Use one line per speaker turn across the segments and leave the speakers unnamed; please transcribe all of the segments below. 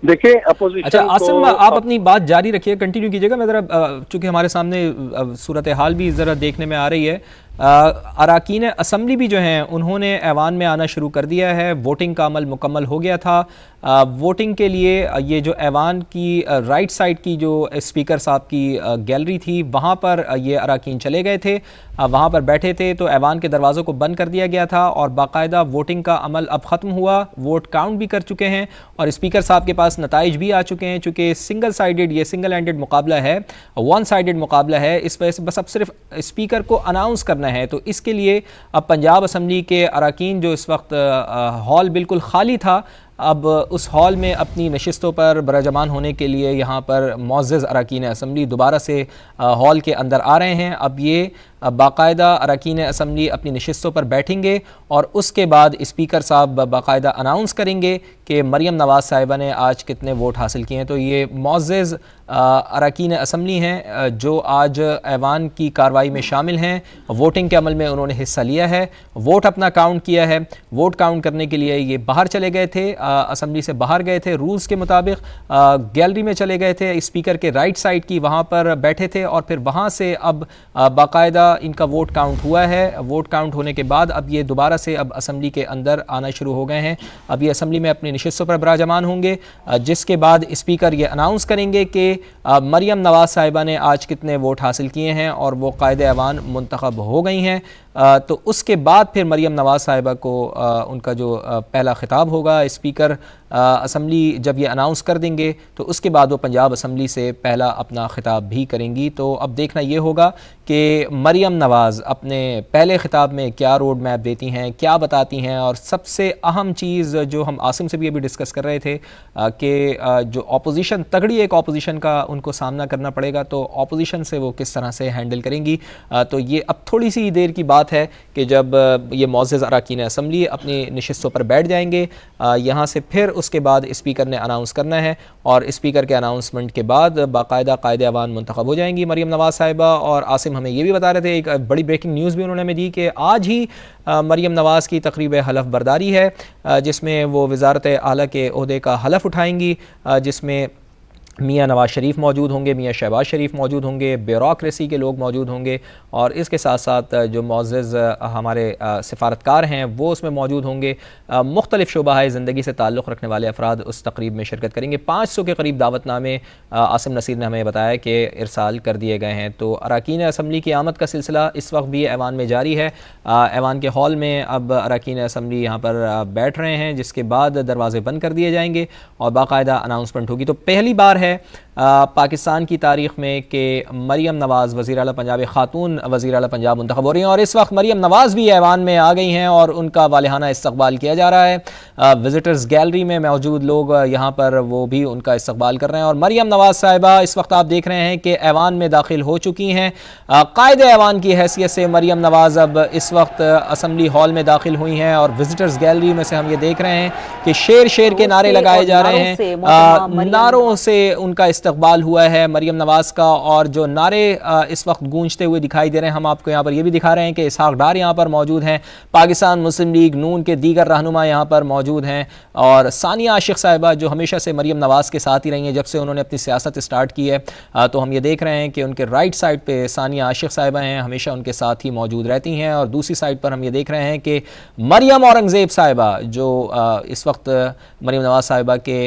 देखिए
अच्छा
अपोजिशन
आसिम, आप
को
अपनी बात जारी रखिए, कंटिन्यू कीजिएगा। मैं ज़रा चूँकि हमारे सामने सूरत हाल भी ज़रा देखने में आ रही है। अरकान असम्बली भी जो हैं उन्होंने ऐवान में आना शुरू कर दिया है। वोटिंग का अमल मुकम्मल हो गया था। वोटिंग के लिए ये जो ऐवान की राइट साइड की जो स्पीकर साहब की गैलरी थी, वहाँ पर ये अरकान चले गए थे, वहाँ पर बैठे थे। तो ऐवान के दरवाज़ों को बंद कर दिया गया था और बाकायदा वोटिंग का अमल अब ख़त्म हुआ। वोट काउंट भी कर चुके हैं और स्पीकर साहब के पास नताइज भी आ चुके हैं। चूँकि सिंगल साइडेड, ये सिंगल हैंडेड मुकाबला है, वन साइडेड मुकाबला है, इस वजह से बस अब सिर्फ स्पीकर को अनाउंस करना है। तो इसके लिए अब पंजाब असम्बली के अरकान, जो इस वक्त हॉल बिल्कुल खाली था, अब उस हॉल में अपनी नशिस्तों पर बराजमान होने के लिए यहाँ पर मुअज़्ज़ज़ अरकान असम्बली दोबारा से हॉल के अंदर आ रहे हैं। अब ये बाकायदा अरकान असम्बली अपनी नशिस्तों पर बैठेंगे और उसके बाद स्पीकर साहब बाकायदा अनाउंस करेंगे कि मरियम नवाज़ साहिबा ने आज कितने वोट हासिल किए हैं। तो ये मुअज़्ज़ज़ अरकान असम्बली हैं जो आज ऐवान की कार्रवाई में शामिल हैं। वोटिंग के अमल में उन्होंने हिस्सा लिया है, वोट अपना काउंट किया है। वोट काउंट करने के लिए ये बाहर चले गए थे, असम्बली से बाहर गए थे, रूल्स के मुताबिक गैलरी में चले गए थे, स्पीकर के राइट साइड की वहाँ पर बैठे थे और फिर वहाँ से अब बाकायदा इनका वोट काउंट हुआ है। वोट काउंट होने के बाद अब ये दोबारा से अब असम्बली के अंदर आना शुरू हो गए हैं। अब ये असम्बली में अपनी नशिस्तों पर बराजमान होंगे, जिसके बाद स्पीकर ये अनाउंस करेंगे कि मरियम नवाज़ साहिबा ने आज कितने वोट हासिल किए हैं और वो कायदे ऐवान मुंतखब हो गई हैं। तो उसके बाद फिर मरियम नवाज़ साहिबा को उनका जो पहला खिताब होगा, स्पीकर असम्बली जब ये अनाउंस कर देंगे तो उसके बाद वो पंजाब असम्बली से पहला अपना खिताब भी करेंगी। तो अब देखना ये होगा कि मरियम नवाज़ अपने पहले ख़िताब में क्या रोड मैप देती हैं, क्या बताती हैं। और सबसे अहम चीज़ जो हम आसिम से भी अभी डिस्कस कर रहे थे कि जो अपोजिशन, तगड़ी एक अपोजिशन का उनको सामना करना पड़ेगा, तो अपोजिशन से वो किस तरह से हैंडल करेंगी। तो ये अब थोड़ी सी देर की बात है कि जब ये मुअज़्ज़ज़ अरकान असम्बली अपनी नशिस्तों पर बैठ जाएंगे, यहाँ से फिर उसके बाद स्पीकर ने अनाउंस करना है और स्पीकर के अनाउंसमेंट के बाद बाकायदा कायदे ऐवान मुंतखब हो जाएंगी मरियम नवाज़ साहिबा। और आसिम हमें ये भी बता रहे थे, एक बड़ी ब्रेकिंग न्यूज़ भी उन्होंने हमें दी कि आज ही मरियम नवाज़ की तकरीब हलफ बर्दारी है, जिसमें वो वज़ारत आला के ओहदे का हलफ उठाएंगी, जिसमें मियाँ नवाज़ शरीफ मौजूद होंगे, मियाँ शहबाज शरीफ मौजूद होंगे, ब्यूरोक्रेसी के लोग मौजूद होंगे और इसके साथ साथ जो मुअज़्ज़ज़ हमारे सिफारतकार हैं वो उसमें मौजूद होंगे। मुख्तलिफ़ शोबा ज़िंदगी से ताल्लुक़ रखने वाले अफराद उस तकरीब में शिरकत करेंगे। 500 के करीब दावतनामे आसिम नसीर ने हमें बताया कि इरसाल कर दिए गए हैं। तो अरकान असम्बली की आमद का सिलसिला इस वक्त भी ऐवान में जारी है। ऐवान के हॉल में अब अरकान असम्बली यहाँ पर बैठ रहे हैं, जिसके बाद दरवाज़े बंद कर दिए जाएंगे और बाकायदा अनाउंसमेंट होगी। तो पहली बार है पाकिस्तान की तारीख़ में कि मरियम नवाज़ वज़ीर आला पंजाब, ख़ातून वज़ीर आला पंजाब मुंतखब हो रही हैं और इस वक्त मरियम नवाज़ भी ऐवान में आ गई हैं और उनका वालिहाना इस्तक़बाल किया जा रहा है। विज़िटर्स गैलरी में मौजूद लोग यहाँ पर वो भी उनका इस्तक़बाल कर रहे हैं और मरियम नवाज़ साहिबा इस वक्त आप देख रहे हैं कि ऐवान में दाखिल हो चुकी हैं। कायदे ऐवान की हैसियत से मरियम नवाज़ अब इस वक्त असम्बली हॉल में दाखिल हुई हैं और विज़िटर्स गैलरी में से हम ये देख रहे हैं कि शेर शेर के नारे लगाए जा रहे हैं। नारों से उनका इस्तक़बाल हुआ है मरियम नवाज़ का और जो नारे इस वक्त गूंजते हुए दिखाई दे रहे हैं, हम आपको यहाँ पर ये भी दिखा रहे हैं कि इसहाक डार यहाँ पर मौजूद हैं, पाकिस्तान मुस्लिम लीग नून के दीगर रहनुमा यहाँ पर मौजूद हैं और सानिया आशिक साहिबा जो हमेशा से मरियम नवाज़ के साथ ही रही हैं जब से उन्होंने अपनी सियासत स्टार्ट की है। तो हम ये देख रहे हैं कि उनके राइट साइड पर सानिया आशिक साहिबा हैं, हमेशा उनके साथ ही मौजूद रहती हैं और दूसरी साइड पर हम ये देख रहे हैं कि मरियम औरंगज़ेब साहिबा जो इस वक्त मरियम नवाज़ साहिबा के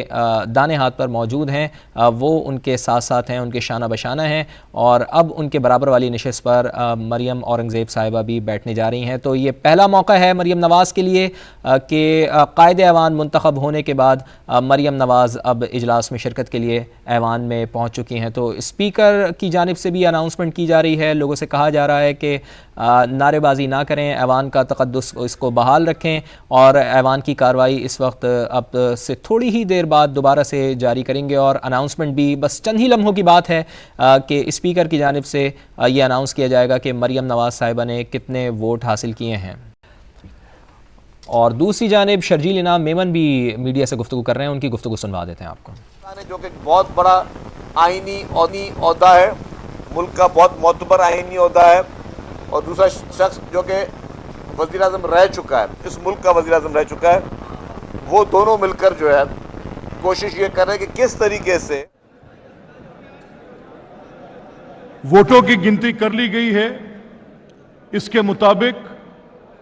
दाने हाथ पर मौजूद हैं, वो उनके साथ साथ हैं, उनके शाना बशाना हैं और अब उनके बराबर वाली नशिस्त पर मरियम औरंगज़ेब साहिबा भी बैठने जा रही हैं। तो ये पहला मौका है मरियम नवाज़ के लिए कि कायदे ऐवान मुंतखब होने के बाद मरियम नवाज़ अब इजलास में शिरकत के लिए ऐवान में पहुँच चुकी हैं। तो स्पीकर की जानिब से भी अनाउंसमेंट की जा रही है, लोगों से कहा जा रहा है कि नारेबाजी ना करें, ऐवान का तक़द्दुस इसको बहाल रखें और ऐवान की कार्रवाई इस वक्त अब से थोड़ी ही देर बाद दोबारा से जारी करेंगे और अनाउंसमेंट भी बस चंद ही लम्हों की बात है कि स्पीकर की जानिब से ये अनाउंस किया जाएगा कि मरियम नवाज़ साहिबा ने कितने वोट हासिल किए हैं। और दूसरी जानिब शर्जील इनाम मेमन भी मीडिया से गुफ्तगू कर रहे हैं, उनकी गुफ्तगू सुनवा देते हैं आपको।
जो कि बहुत बड़ा आईनी ओहदा है, मुल्क का बहुत मोतबर आईनी ओहदा है और दूसरा शख्स जो कि वज़ीर-ए-आज़म रह चुका है, इस मुल्क का वज़ीर-ए-आज़म रह चुका है, वो दोनों मिलकर जो है कोशिश ये कर रहे हैं कि किस तरीके से
वोटों की गिनती कर ली गई है। इसके मुताबिक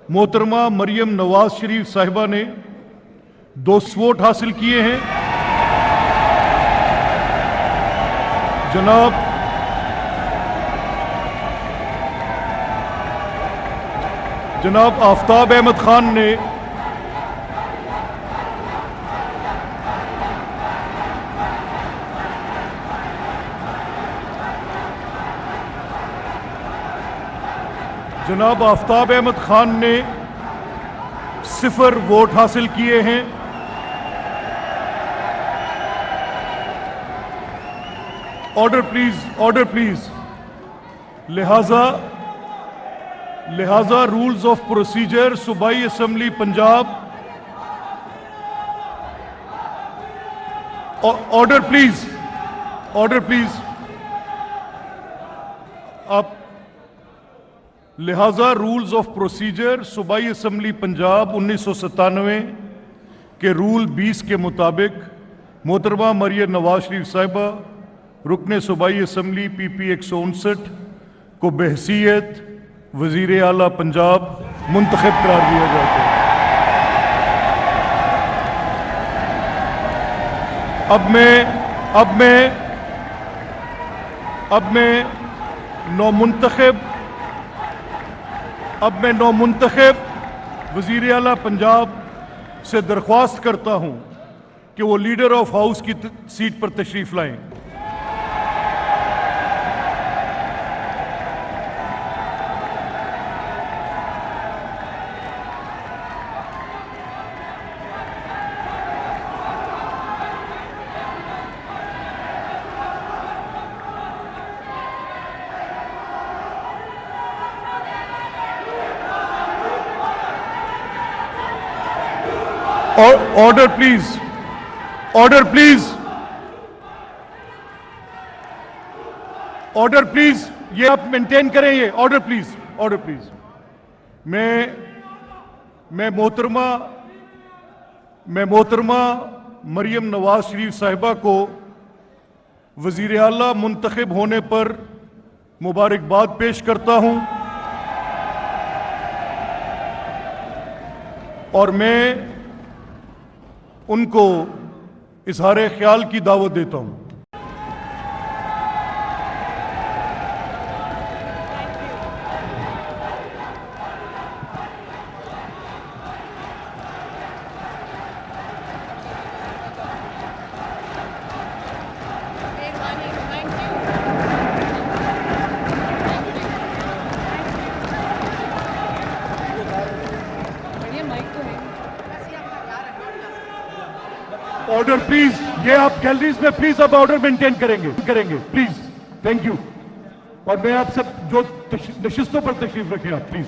मोहतरमा मरियम नवाज शरीफ साहिबा ने 200 वोट हासिल किए हैं। जनाब आफ्ताब अहमद खान ने जनाब आफ्ताब अहमद खान ने 0 वोट हासिल किए हैं। Order please. लिहाजा रूल्स ऑफ प्रोसीजर सूबाई असेंबली पंजाब। Order please. आप लिहाजा रूल्स ऑफ प्रोसीजर सूबाई असेंबली पंजाब 1997 के रूल 20 के मुताबिक मोहतरमा मरियम नवाज शरीफ साहिबा रुकने सूबाई असेंबली PP 159 को बहसीयत वजीर आला पंजाब मुंतखब करार दिया जाता है। अब मैं नौमुंतखब वजीर आला पंजाब से दरख्वास्त करता हूं कि वो लीडर ऑफ हाउस की सीट पर तशरीफ लाएं। Order please. ये आप मेंटेन करें। ये ऑर्डर प्लीज। मैं मोहतरमा मरियम नवाज शरीफ साहिबा को वजीर आला मुंतखब होने पर मुबारकबाद पेश करता हूं और मैं उनको इजहार ख्याल की दावत देता हूं। Order please. ये आप गैलरीज में प्लीज अब ऑर्डर मेंटेन करेंगे प्लीज। Thank you. और मैं आप सब जो नशिस्तों पर तशरीफ रखें आप प्लीज।